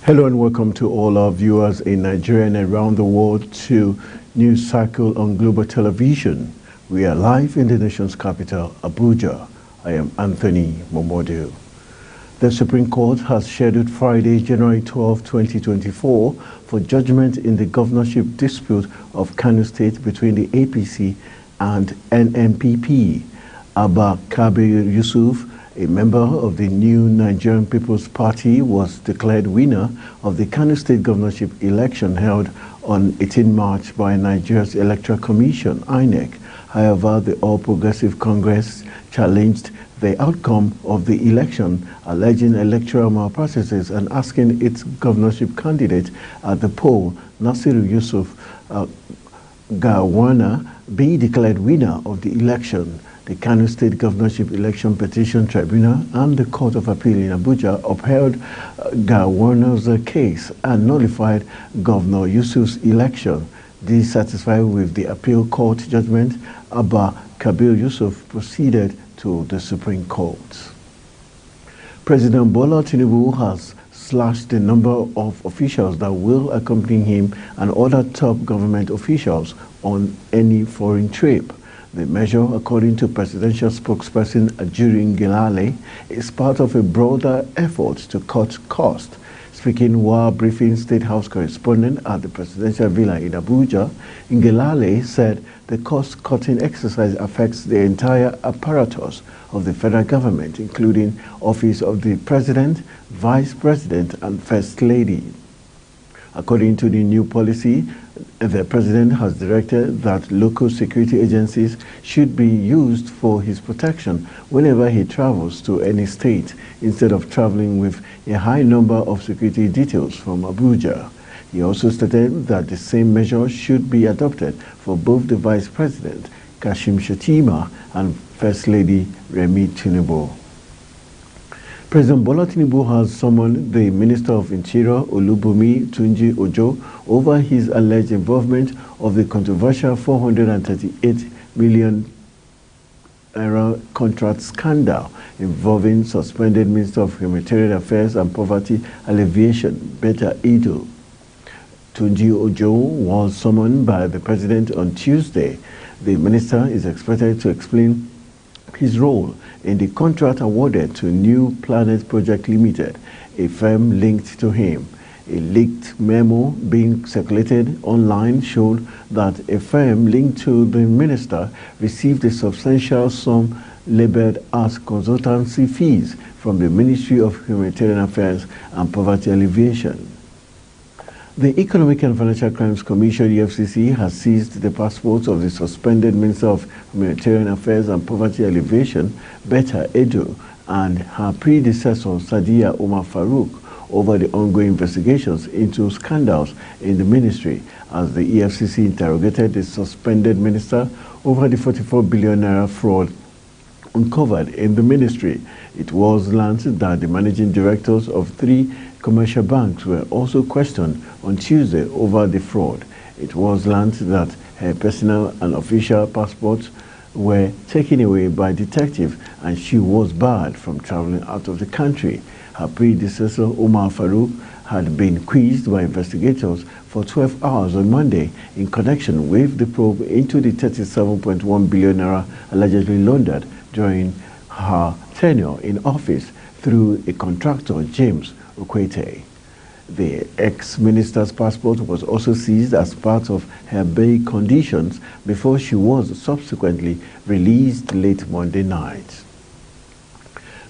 Hello and welcome to all our viewers in Nigeria and around the world to News Cycle on Global Television. We are live in the nation's capital, Abuja. I am Anthony Momodu. The Supreme Court has scheduled Friday, January 12, 2024 for judgment in the governorship dispute of Kano State between the APC and NNPP. Abba Kabir Yusuf, a member of the new Nigerian People's Party, was declared winner of the Kano State governorship election held on 18 March by Nigeria's Electoral Commission, INEC. However, the All Progressive Congress challenged the outcome of the election, alleging electoral malpractices and asking its governorship candidate at the poll, Nasiru Yusuf Gawuna, be declared winner of the election. The Kano State Governorship Election Petition Tribunal and the Court of Appeal in Abuja upheld Gawuna's case and nullified Governor Yusuf's election. Dissatisfied with the appeal court judgment, Abba Kabir Yusuf proceeded to the Supreme Court. President Bola Tinubu has slashed the number of officials that will accompany him and other top government officials on any foreign trip. The measure, according to presidential spokesperson Ajuri Ngelale, is part of a broader effort to cut costs. Speaking while briefing State House correspondent at the presidential villa in Abuja, Ngelale said the cost-cutting exercise affects the entire apparatus of the federal government, including Office of the President, Vice President, and First Lady. According to the new policy, the President has directed that local security agencies should be used for his protection whenever he travels to any state, instead of traveling with a high number of security details from Abuja. He also stated that the same measure should be adopted for both the Vice President, Kashim Shettima, and First Lady Remi Tinubu. President Bola Tinubu has summoned the Minister of Interior, Olubunmi Tunji Ojo, over his alleged involvement of the controversial 438 million naira contract scandal involving suspended Minister of Humanitarian Affairs and Poverty Alleviation, Betta Edo. Tunji Ojo was summoned by the President on Tuesday. The minister is expected to explain his role in the contract awarded to New Planet Project Limited, a firm linked to him. A leaked memo being circulated online showed that a firm linked to the minister received a substantial sum labeled as consultancy fees from the Ministry of Humanitarian Affairs and Poverty Alleviation. The Economic and Financial Crimes Commission, EFCC, has seized the passports of the suspended Minister of Humanitarian Affairs and Poverty Alleviation, Betta Edo, and her predecessor, Sadiya Umar Farouk, over the ongoing investigations into scandals in the ministry, as the EFCC interrogated the suspended minister over the 44 billion naira fraud uncovered in the ministry. It was learned that the managing directors of 3 commercial banks were also questioned on Tuesday over the fraud. It was learned that her personal and official passports were taken away by detectives and she was barred from traveling out of the country. Her predecessor, Umar Farouk, had been quizzed by investigators for 12 hours on Monday in connection with the probe into the 37.1 billion naira allegedly laundered during her tenure in office through a contractor, James Okwete. The ex-minister's passport was also seized as part of her bail conditions before she was subsequently released late Monday night.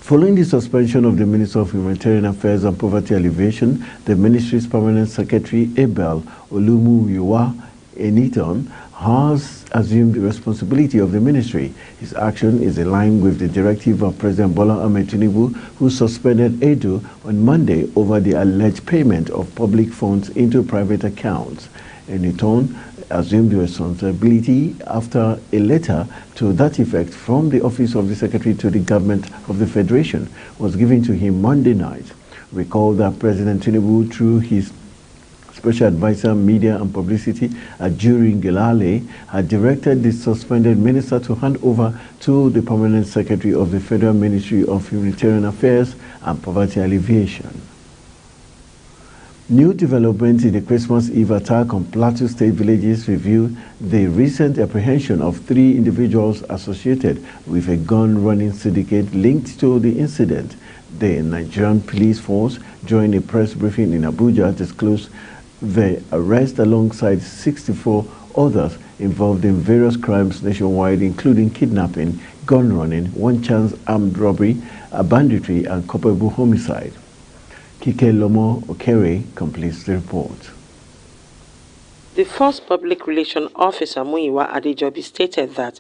Following the suspension of the Minister of Humanitarian Affairs and Poverty Alleviation, the ministry's permanent secretary, Abel Olumuyiwa Enitan, has assumed the responsibility of the ministry. His action is in line with the directive of President Bola Ahmed Tinubu, who suspended Edo on Monday over the alleged payment of public funds into private accounts. Enitan assumed the responsibility after a letter to that effect from the Office of the Secretary to the Government of the Federation was given to him Monday night. Recall that President Tinubu, through his Special Advisor, Media and Publicity, Ajuri Ngelale, had directed the suspended minister to hand over to the Permanent Secretary of the Federal Ministry of Humanitarian Affairs and Poverty Alleviation. New developments in the Christmas Eve attack on Plateau State villages reveal the recent apprehension of 3 individuals associated with a gun-running syndicate linked to the incident. The Nigerian police force, during a press briefing in Abuja, disclosed the arrest alongside 64 others involved in various crimes nationwide, including kidnapping, gun-running, one-chance armed robbery, banditry, and culpable homicide. Kike Lomo Okere completes the report. The first public relations officer, Muyiwa Adejobi, stated that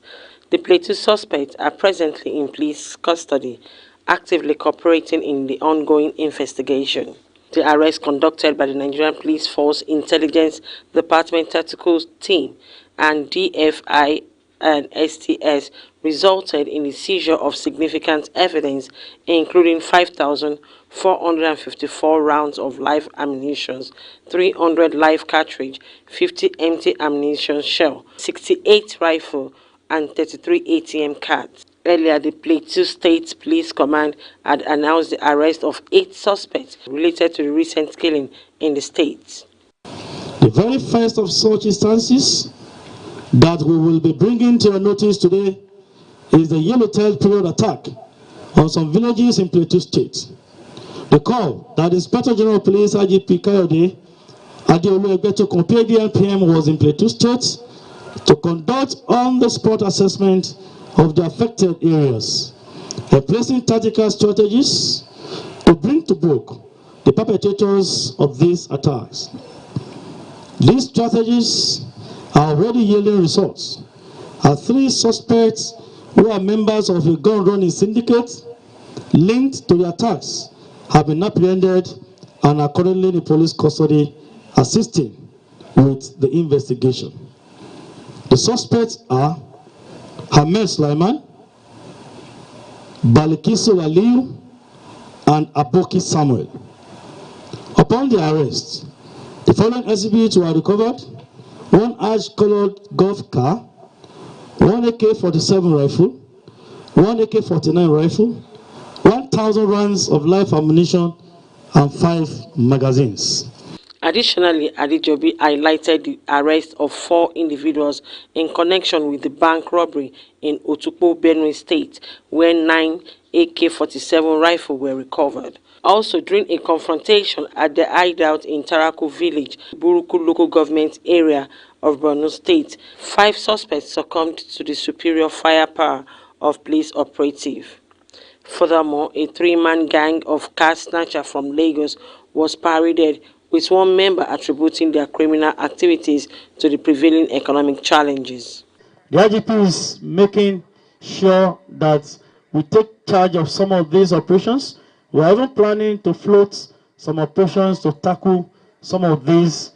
the Plateau suspects are presently in police custody, actively cooperating in the ongoing investigation. The arrest, conducted by the Nigerian Police Force Intelligence Department Tactical Team and DFI and STS, resulted in the seizure of significant evidence, including 5,454 rounds of live ammunition, 300 live cartridge, 50 empty ammunition shell, 68 rifle, and 33 ATM cards. Earlier, the Plateau State Police Command had announced the arrest of 8 suspects related to the recent killing in the state. The very first of such instances that we will be bringing to your notice today is the Yellowtail period attack on some villages in Plateau State. The call that Inspector General of Police IGP Kayode Adeolu Egbeto compared the NPM was in Plateau State to conduct on-the-spot assessment of the affected areas, replacing tactical strategies to bring to book the perpetrators of these attacks. These strategies are already yielding results, as 3 suspects who are members of a gun-running syndicate linked to the attacks have been apprehended and are currently in police custody, assisting with the investigation. The suspects are Ahmed Sulaiman, Balikisu Aliyu, and Aboki Samuel. Upon the arrest, the following exhibits were recovered: 1 ash-colored golf car, 1 AK-47 rifle, 1 AK-49 rifle, 1,000 rounds of live ammunition, and 5 magazines. Additionally, Adejobi highlighted the arrest of 4 individuals in connection with the bank robbery in Otukpo, Benue State, where 9 AK-47 rifles were recovered. Also, during a confrontation at the hideout in Taraku Village, Buruku local government area of Borno State, 5 suspects succumbed to the superior firepower of police operative. Furthermore, a 3-man gang of car snatchers from Lagos was paraded, with 1 member attributing their criminal activities to the prevailing economic challenges. The IGP is making sure that we take charge of some of these operations. We are even planning to float some operations to tackle some of these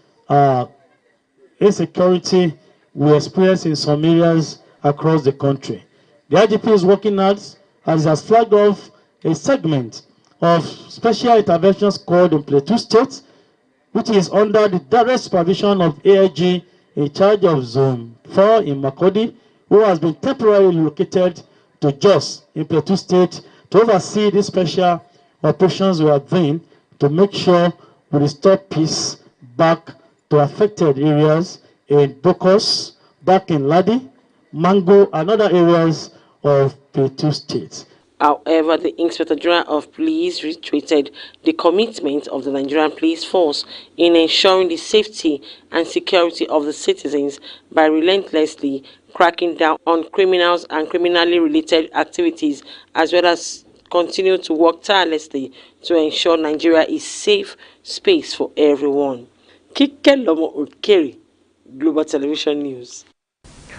insecurity we experience in some areas across the country. The IGP is working hard, as has flagged off a segment of Special Intervention Squad in Plateau State, which is under the direct supervision of AIG in charge of Zone 4 in Makurdi, who has been temporarily located to Jos in Plateau State to oversee the special operations we are doing to make sure we restore peace back to affected areas in Bokos, back in Ladi, Mango, and other areas of Plateau State. However, the Inspector General of Police reiterated the commitment of the Nigerian Police Force in ensuring the safety and security of the citizens by relentlessly cracking down on criminals and criminally related activities, as well as continue to work tirelessly to ensure Nigeria is a safe space for everyone. Kike Lomo Okere, Global Television News.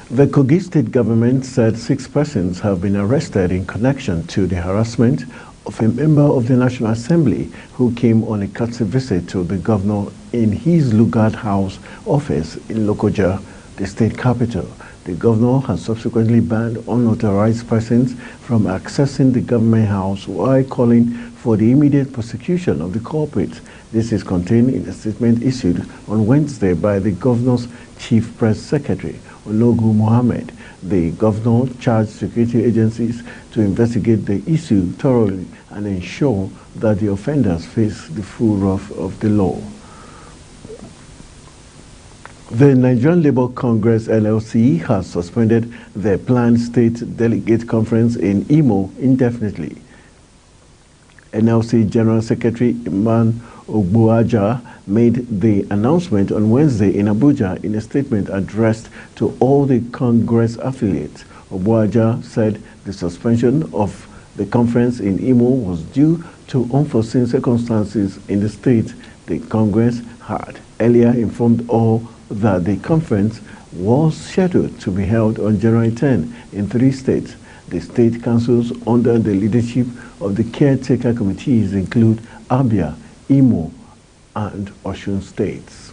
The Kogi State government said 6 persons have been arrested in connection to the harassment of a member of the National Assembly who came on a courtesy visit to the governor in his Lugard House office in Lokoja, the state capital. The governor has subsequently banned unauthorized persons from accessing the government house while calling for the immediate prosecution of the culprits. This is contained in a statement issued on Wednesday by the governor's chief press secretary, Ologu Mohammed. The governor charged security agencies to investigate the issue thoroughly and ensure that the offenders face the full wrath of the law. The Nigerian Labour Congress (NLC) has suspended their planned state delegate conference in Imo indefinitely. NLC General Secretary Iman Ogbuaja made the announcement on Wednesday in Abuja in a statement addressed to all the Congress affiliates. Ogbuaja said the suspension of the conference in Imo was due to unforeseen circumstances in the state. The Congress had earlier informed all that the conference was scheduled to be held on January 10 in 3 states. The state councils under the leadership of the caretaker committees include Abia, Imo, and Osun states.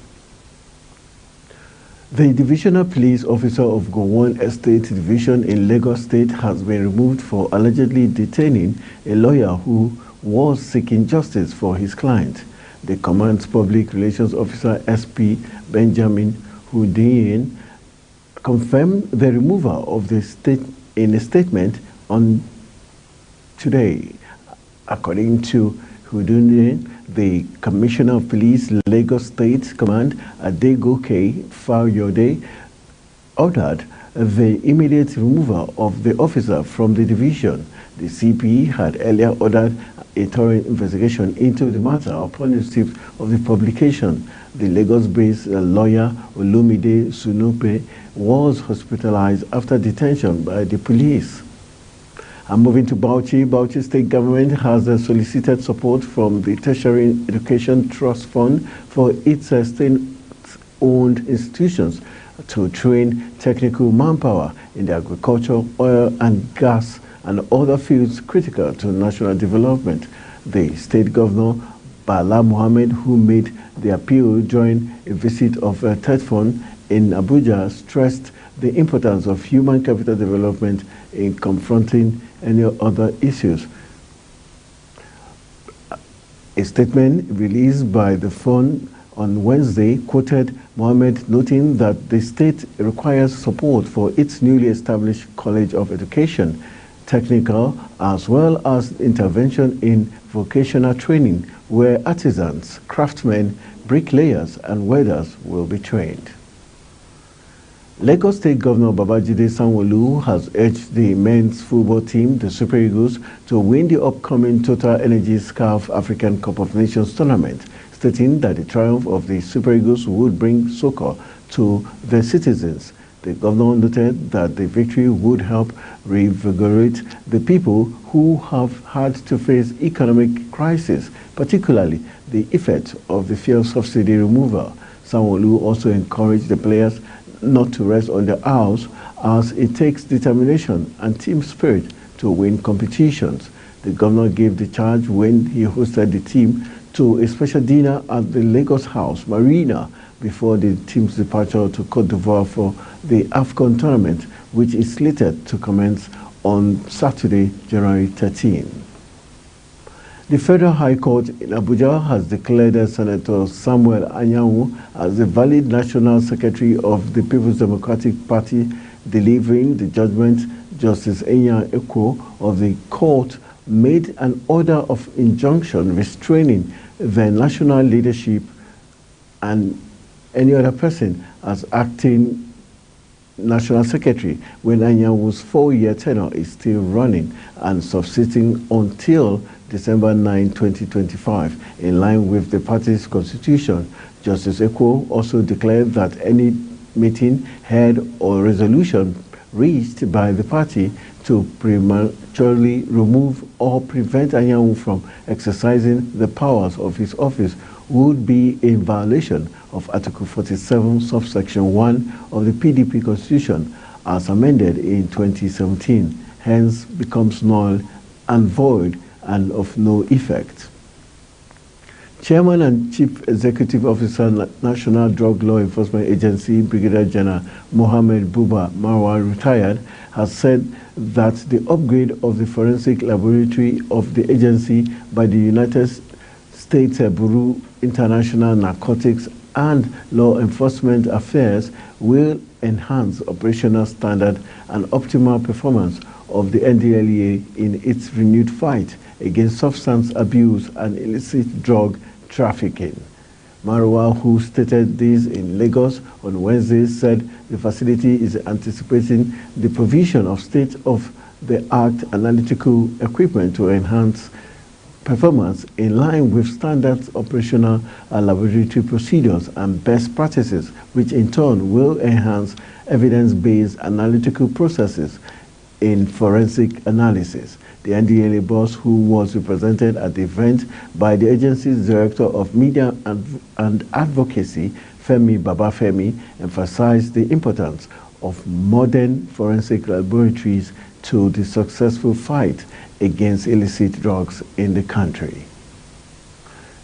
The divisional police officer of Gowon Estate Division in Lagos State has been removed for allegedly detaining a lawyer who was seeking justice for his client. The command's public relations officer, SP Benjamin Hundeyin, confirmed the removal of the state in a statement on today. According to Hundeyin, the Commissioner of Police, Lagos State Command, Adegoke Fayode, ordered the immediate removal of the officer from the division. The CP had earlier ordered a thorough investigation into the matter upon receipt of the publication. The Lagos-based lawyer Olumide Sunupe was hospitalized after detention by the police. And moving to Bauchi, Bauchi State Government has solicited support from the Tertiary Education Trust Fund for its state-owned institutions to train technical manpower in the agriculture, oil and gas and other fields critical to national development. The state governor, Bala Mohammed, who made the appeal during a visit of TETFund in Abuja, stressed the importance of human capital development in confronting any other issues. A statement released by the fund on Wednesday quoted Mohammed, noting that the state requires support for its newly established College of Education, technical as well as intervention in vocational training, where artisans, craftsmen, bricklayers and welders will be trained. Lagos State Governor Babajide Sanwo-Olu has urged the men's football team, the Super Eagles, to win the upcoming Total Energies CAF African Cup of Nations tournament, stating that the triumph of the Super Eagles would bring soccer to the citizens. The governor noted that the victory would help reinvigorate the people who have had to face economic crisis, particularly the effect of the fuel subsidy removal. Sanwo-Olu also encouraged the players not to rest on their house, as it takes determination and team spirit to win competitions. The governor gave the charge when he hosted the team to a special dinner at the Lagos House Marina before the team's departure to Côte d'Ivoire for the AFCON tournament, which is slated to commence on Saturday, January 13. The Federal High Court in Abuja has declared Senator Samuel Anyanwu as the valid National Secretary of the People's Democratic Party, delivering the judgment. Justice Enya Eko of the court made an order of injunction restraining the national leadership and any other person as acting National Secretary when Anyawu's 4-year tenure is still running and subsisting until December 9, 2025, in line with the party's constitution. Justice Eko also declared that any meeting held or resolution reached by the party to prematurely remove or prevent Anyanwu from exercising the powers of his office would be in violation of Article 47, subsection 1 of the PDP Constitution as amended in 2017, hence becomes null and void and of no effect. Chairman and Chief Executive Officer, National Drug Law Enforcement Agency, Brigadier General Mohammed Buba Marwa, retired, has said that the upgrade of the forensic laboratory of the agency by the United States Bureau International Narcotics and Law Enforcement Affairs will enhance operational standard and optimal performance of the NDLEA in its renewed fight against substance abuse and illicit drug trafficking. Marwa, who stated this in Lagos on Wednesday, said the facility is anticipating the provision of state-of-the-art analytical equipment to enhance performance in line with standard operational and laboratory procedures and best practices, which in turn will enhance evidence-based analytical processes in forensic analysis. The NDLA boss, who was represented at the event by the agency's Director of Media and Advocacy, Femi Babafemi, emphasized the importance of modern forensic laboratories to the successful fight against illicit drugs in the country.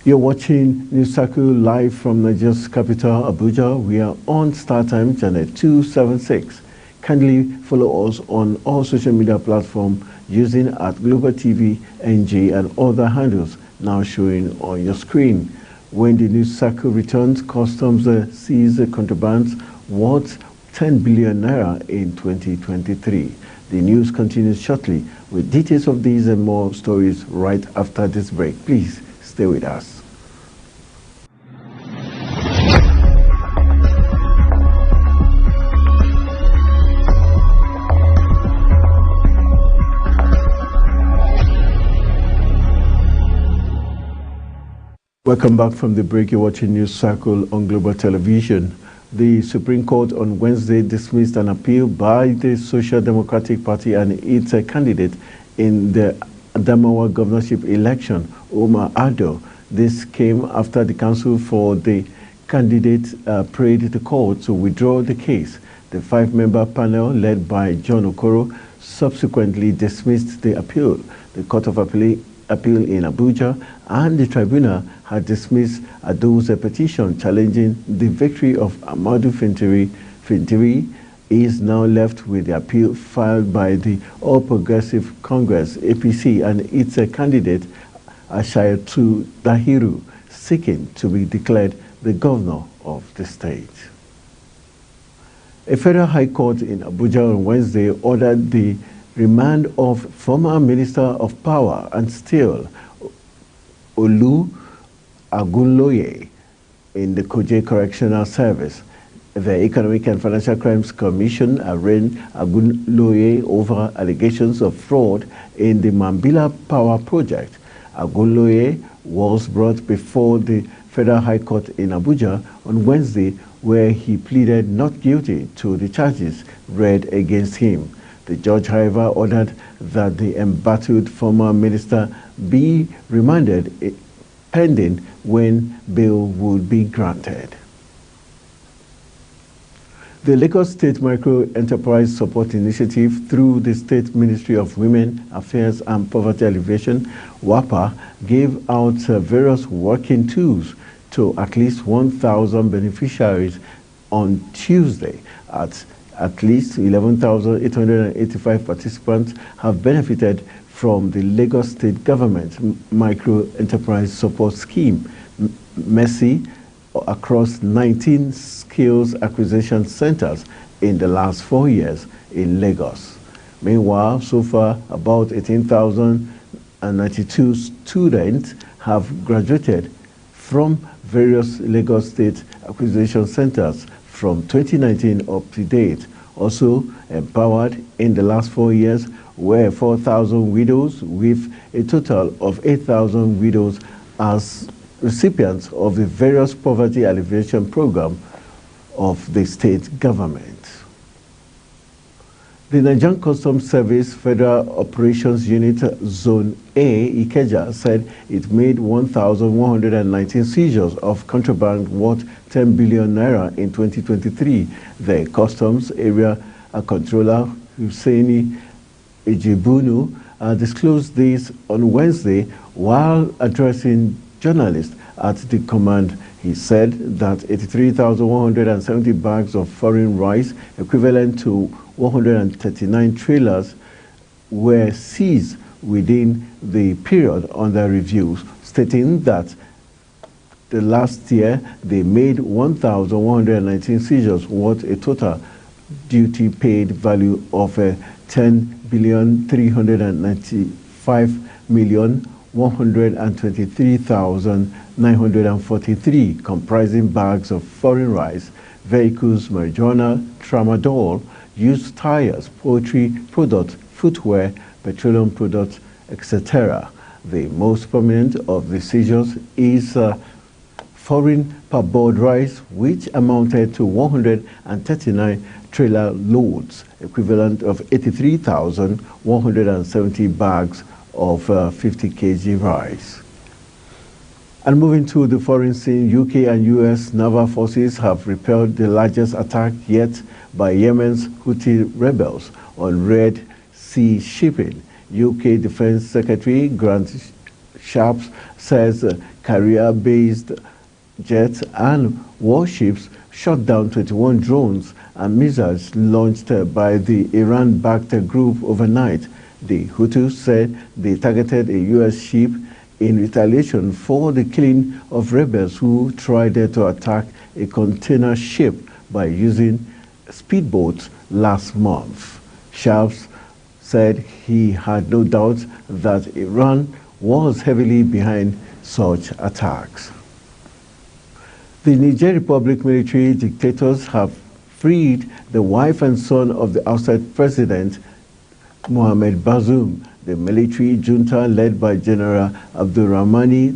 You're watching News Circle live from Nigeria's capital, Abuja. We are on StarTime channel 276. Kindly follow us on all social media platforms using at Global TV NG and other handles now showing on your screen. When the News Circle returns, Customs seized contrabands worth 10 billion naira in 2023. The news continues shortly with details of these and more stories right after this break. Please stay with us. Welcome back from the break. You're watching News Circle on Global Television. The Supreme Court on Wednesday dismissed an appeal by the Social Democratic Party and its candidate in the Adamawa governorship election, Omar Ado. This came after the counsel for the candidate prayed the court to withdraw the case. The five-member panel, led by John Okoro, subsequently dismissed the appeal. The Court of Appeal in Abuja and the tribunal had dismissed Ado's petition challenging the victory of Amadou Fintiri. Is now left with the appeal filed by the All Progressive Congress APC and its candidate Ashayatu Dahiru, seeking to be declared the governor of the state. A federal high court in Abuja on Wednesday ordered the remand of former Minister of Power and Steel Olu Agunloye in the Kuje Correctional Service. The Economic and Financial Crimes Commission arraigned Agunloye over allegations of fraud in the Mambila Power Project. Agunloye was brought before the Federal High Court in Abuja on Wednesday, where he pleaded not guilty to the charges read against him. The judge, however, ordered that the embattled former minister be remanded pending when bail would be granted. The Lagos State Micro Enterprise Support Initiative, through the State Ministry of Women Affairs and Poverty Alleviation, WAPA, gave out various working tools to at least 1,000 beneficiaries on Tuesday. At least 11,885 participants have benefited from the Lagos State Government Micro Enterprise Support Scheme, MESSI, across 19 skills acquisition centers in the last 4 years in Lagos. Meanwhile, so far, about 18,092 students have graduated from various Lagos State acquisition centers from 2019 up to date. Also empowered in the last 4 years were 4,000 widows, with a total of 8,000 widows as recipients of the various poverty alleviation program of the state government. The Nigerian Customs Service Federal Operations Unit Zone A, Ikeja, said it made 1,119 seizures of contraband worth 10 billion naira in 2023. The Customs Area Controller Hussaini Ejibunu disclosed this on Wednesday while addressing journalists at the command. He said that 83,170 bags of foreign rice, equivalent to 139 trailers, were seized within the period under review, stating that the last year they made 1,119 seizures worth a total duty paid value of 10,395,100,000 123,943, comprising bags of foreign rice, vehicles, marijuana, tramadol, used tires, poultry products, footwear, petroleum products, etc. The most prominent of the seizures is foreign parboiled rice, which amounted to 139 trailer loads, equivalent of 83,170 bags of 50 kg rice. And moving to the foreign scene, UK and US naval forces have repelled the largest attack yet by Yemen's Houthi rebels on Red Sea shipping. UK Defense Secretary Grant Shapps says carrier-based jets and warships shot down 21 drones and missiles launched by the Iran-backed group overnight. The Houthis said they targeted a U.S. ship in retaliation for the killing of rebels who tried to attack a container ship by using speedboats last month. Shapps said he had no doubt that Iran was heavily behind such attacks. The Niger Republic military dictators have freed the wife and son of the ousted president, Mohamed Bazoum. The military junta led by General Abdurrahmani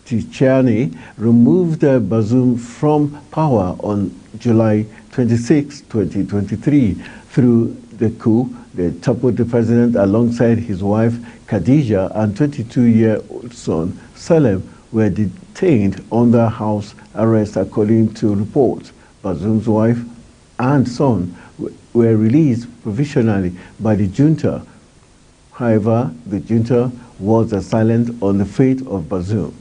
Tichani removed Bazoum from power on July 26, 2023. Through the coup, they toppled the president alongside his wife Khadija and 22-year-old son Salem were detained under house arrest according to reports. Bazoum's wife and son were released provisionally by the junta. However, the junta was silent on the fate of Bazoum.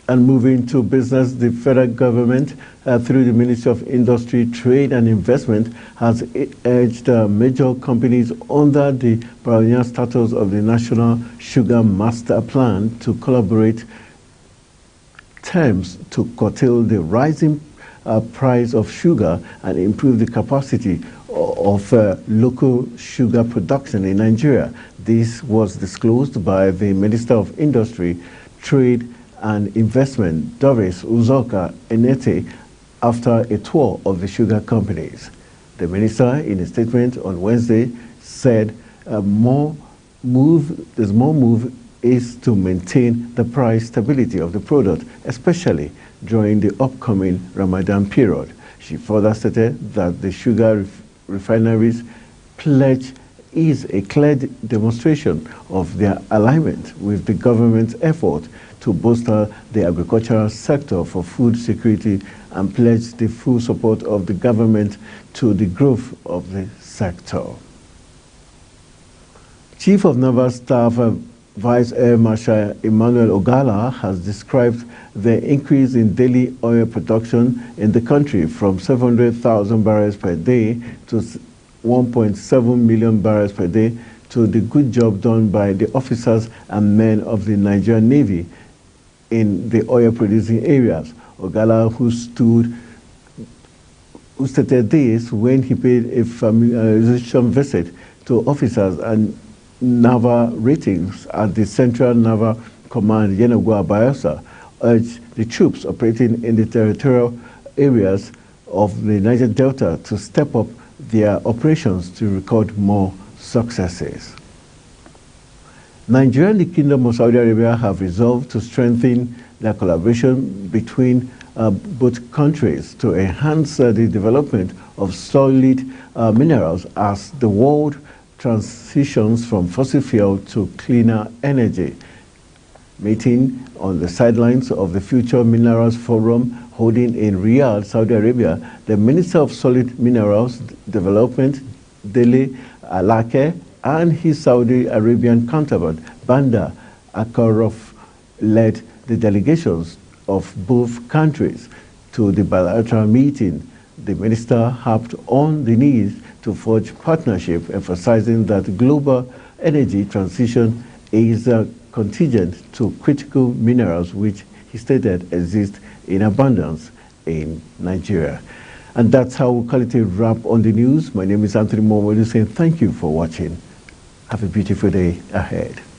And moving to business, the federal government, through the Ministry of Industry, Trade and Investment, has urged major companies under the pioneer status of the National Sugar Master Plan to collaborate terms to curtail the rising price of sugar and improve the capacity of local sugar production in Nigeria. This was disclosed by the Minister of Industry, Trade and Investment, Doris Uzoka Enete, after a tour of the sugar companies. The minister, in a statement on Wednesday, said there's more move is to maintain the price stability of the product, especially during the upcoming Ramadan period. She further stated that the sugar refineries pledge is a clear demonstration of their alignment with the government's effort to bolster the agricultural sector for food security and pledge the full support of the government to the growth of the sector. Chief of Naval Staff Vice Air Marshal Emmanuel Ogala has described the increase in daily oil production in the country from 700,000 barrels per day to 1.7 million barrels per day to the good job done by the officers and men of the Nigerian Navy in the oil-producing areas. Ogala, who stated this when he paid a familiarization visit to officers and naval ratings at the Central Naval Command, Yenagoa, Bayelsa, urged the troops operating in the territorial areas of the Niger Delta to step up their operations to record more successes. Nigeria and the Kingdom of Saudi Arabia have resolved to strengthen their collaboration between both countries to enhance the development of solid minerals as the world transitions from fossil fuel to cleaner energy. Meeting on the sidelines of the Future Minerals Forum holding in Riyadh, Saudi Arabia, the Minister of Solid Minerals Development, Dele Alake, and his Saudi Arabian counterpart, Banda Akarov, led the delegations of both countries to the bilateral meeting. The minister harped on the need to forge partnership, emphasizing that global energy transition is contingent to critical minerals, which he stated exist in abundance in Nigeria. And that's how we'll call it a wrap on the news. My name is Anthony Momodu saying thank you for watching. Have a beautiful day ahead.